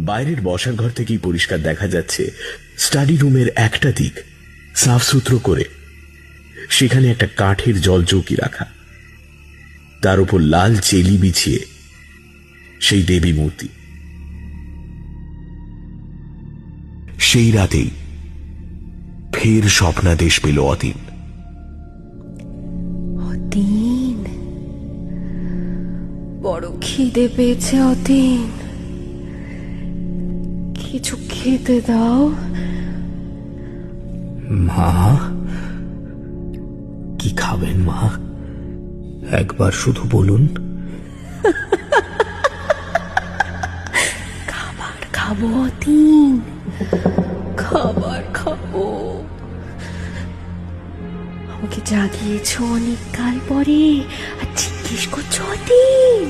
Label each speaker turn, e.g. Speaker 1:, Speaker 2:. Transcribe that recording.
Speaker 1: বাইরের বসার ঘর থেকেই পরিষ্কার দেখা যাচ্ছে স্টাডি রুমের একটা দিক সাফ সুতরো করে সেখানে একটা কাঠের জলচৌকি রাখা, তার উপর লাল চেলি বিছিয়ে সেই দেবী মূর্তি। সেই রাতেই ফের স্বপ্নাদেশ পেল অতীন।
Speaker 2: অতীন, বড় খিদে পেয়েছে অতীন, কিছু খেতে দাও।
Speaker 3: মা, কি খাবেন মা? একবার শুধু বলুন।
Speaker 2: খাবার খাবো অতীন, খাবার খাবো। আমাকে জাগিয়েছ অনেক কাল পরে আর জিজ্ঞেস করছো অতীন।